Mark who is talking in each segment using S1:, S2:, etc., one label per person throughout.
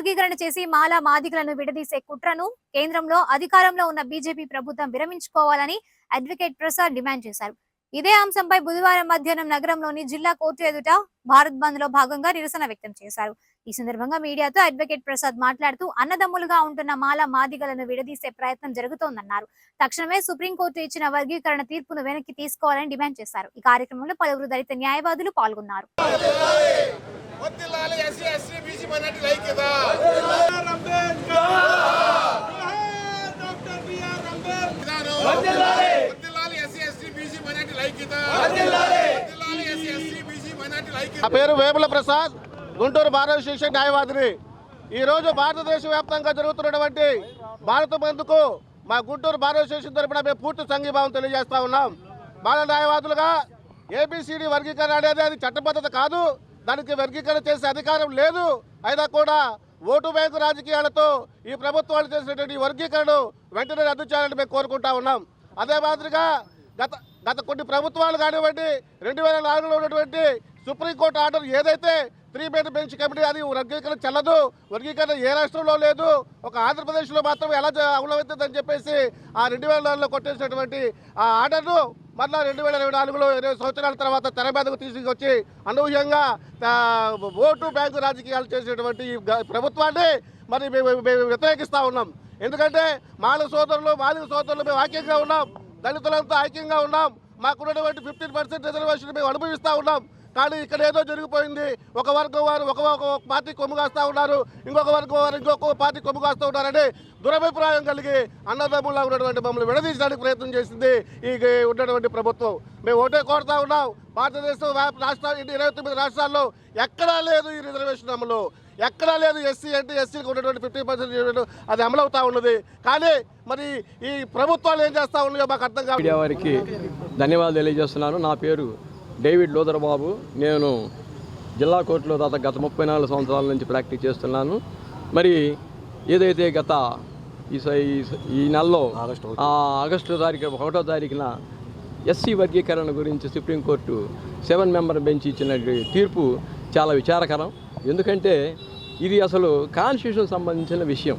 S1: వర్గీకరణ చేసి మాలా మాదిగలను విడదీసే కుట్రను కేంద్రంలో అధికారంలో ఉన్న బీజేపీ ప్రభుత్వం విరమించుకోవాలని అడ్వకేట్ ప్రసాద్ డిమాండ్ చేశారు. ఇదే అంశంపై బుధవారం మధ్యాహ్నం నగరంలోని జిల్లా కోర్టు ఎదుట భారత్ బంద్ లో భాగంగా నిరసన వ్యక్తం చేశారు. ఈ సందర్భంగా మీడియాతో అడ్వకేట్ ప్రసాద్ మాట్లాడుతూ అన్నదమ్ములుగా ఉంటున్న మాలా మాదిగలను విడదీసే ప్రయత్నం జరుగుతోందన్నారు. తక్షణమే సుప్రీంకోర్టు ఇచ్చిన వర్గీకరణ తీర్పును వెనక్కి తీసుకోవాలని డిమాండ్ చేశారు. ఈ కార్యక్రమంలో పలువురు దళిత న్యాయవాదులు పాల్గొన్నారు.
S2: నా పేరు వేముల ప్రసాద్, గుంటూరు బార్ అసోసియేషన్ న్యాయవాదిని. ఈరోజు భారతదేశ వ్యాప్తంగా జరుగుతున్నటువంటి భారత బంద్కు మా గుంటూరు బార్ అసోసియేషన్ తరపున మేము పూర్తి సంఘీభావం తెలియజేస్తా ఉన్నాం. బాల న్యాయవాదులుగా ఏబిసిడి వర్గీకరణ అనేది అది చట్టబద్ధత కాదు, దానికి వర్గీకరణ చేసే అధికారం లేదు. అయినా కూడా ఓటు బ్యాంకు రాజకీయాలతో ఈ ప్రభుత్వాలు చేసినటువంటి వర్గీకరణ వెంటనే రద్దు చేయాలని మేము కోరుకుంటా ఉన్నాం. అదే మాదిరిగా గత కొన్ని ప్రభుత్వాలు కానివ్వండి, 2004లో ఉన్నటువంటి సుప్రీంకోర్టు ఆర్డర్ ఏదైతే 3 బెంచ్ కమిటీ అది వర్గీకరణ చెల్లదు, వర్గీకరణ ఏ రాష్ట్రంలో లేదు, ఒక ఆంధ్రప్రదేశ్లో మాత్రం ఎలా అమలవుతుందని చెప్పేసి ఆ 2004లో కొట్టేసినటువంటి ఆ ఆర్డర్ను మళ్ళా 2024లో 20 సంవత్సరాల తర్వాత తెర మీదకు తీసుకొచ్చి అనూహ్యంగా ఓటు బ్యాంకు రాజకీయాలు చేసేటువంటి ప్రభుత్వాన్ని మరి మేము వ్యతిరేకిస్తూ ఉన్నాం. ఎందుకంటే మాదిగ సోదరులు మేము ఐక్యంగా ఉన్నాం, దళితులంతా ఐక్యంగా ఉన్నాం. మాకున్నటువంటి 15% రిజర్వేషన్ మేము అనుభవిస్తూ ఉన్నాం. కానీ ఇక్కడ ఏదో జరిగిపోయింది. ఒక వర్గం వారు ఒక పార్టీ కొమ్ము కాస్తూ ఉన్నారు, ఇంకొక వర్గం వారు ఇంకొక పార్టీ కొమ్ము కాస్తూ ఉన్నారని దురభిప్రాయం కలిగి అన్నదమ్ములా ఉన్నటువంటి మమ్మల్ని విడదీయడానికి ప్రయత్నం చేసింది ఈ ఉన్నటువంటి ప్రభుత్వం. మేము ఒకటే కోరుతా ఉన్నాం, భారతదేశం రాష్ట్రాలు 29 రాష్ట్రాల్లో ఎక్కడా లేదు ఈ రిజర్వేషన్ అమలు, ఎక్కడా లేదు. ఎస్సీకి ఉన్నటువంటి 50% అది అమలవుతూ ఉన్నది. కానీ మరి ఈ ప్రభుత్వాలు ఏం చేస్తూ ఉన్నాయో మాకు అర్థం కాదు.
S3: మీడియా వారికి ధన్యవాదాలు తెలియజేస్తున్నాను. నా పేరు డేవిడ్ లోదర్ బాబు. నేను జిల్లా కోర్టులో గత 34 సంవత్సరాల నుంచి ప్రాక్టీస్ చేస్తున్నాను. మరి ఏదైతే గత ఈ నెలలో ఆగస్టు 1వ తారీఖున ఎస్సీ వర్గీకరణ గురించి సుప్రీంకోర్టు 7 మెంబర్ బెంచ్ ఇచ్చిన తీర్పు చాలా విచారకరం. ఎందుకంటే ఇది అసలు కాన్స్టిట్యూషన్ సంబంధించిన విషయం.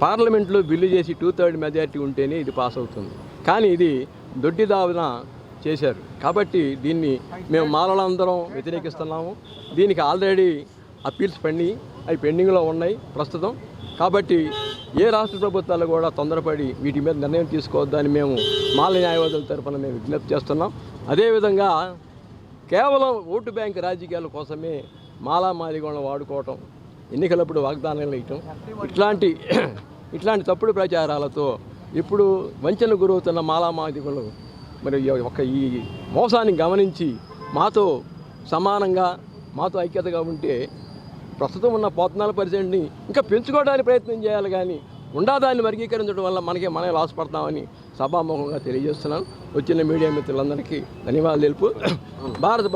S3: పార్లమెంట్లో బిల్లు చేసి 2/3 మెజారిటీ ఉంటేనే ఇది పాస్ అవుతుంది. కానీ ఇది దొడ్డిదావున చేశారు. కాబట్టి దీన్ని మేము మాలలందరం వ్యతిరేకిస్తున్నాము. దీనికి ఆల్రెడీ అప్పీల్స్ అవి పెండింగ్లో ఉన్నాయి ప్రస్తుతం. కాబట్టి ఏ రాష్ట్ర ప్రభుత్వాలు కూడా తొందరపడి వీటి మీద నిర్ణయం తీసుకోవద్దని మేము మాల న్యాయవాదుల తరఫున మేము విజ్ఞప్తి చేస్తున్నాం. అదేవిధంగా కేవలం ఓటు బ్యాంక్ రాజకీయాల కోసమే మాలా మాదిగలను వాడుకోవటం, ఎన్నికలప్పుడు వాగ్దానాలు ఇవ్వటం, ఇట్లాంటి తప్పుడు ప్రచారాలతో ఇప్పుడు వంచన గురవుతున్న మాలా మాదిగలు మరి ఈ మోసాన్ని గమనించి మాతో సమానంగా మాతో ఐక్యతగా ఉంటే ప్రస్తుతం ఉన్న 14%ని ఇంకా పెంచుకోవడానికి ప్రయత్నం చేయాలి. కానీ ఉండాదాన్ని వర్గీకరించడం వల్ల మనమే లాస్ పడతామని సభాముఖంగా తెలియజేస్తున్నాను. వచ్చిన మీడియా మిత్రులందరికీ ధన్యవాదాలు తెలుపు. భారత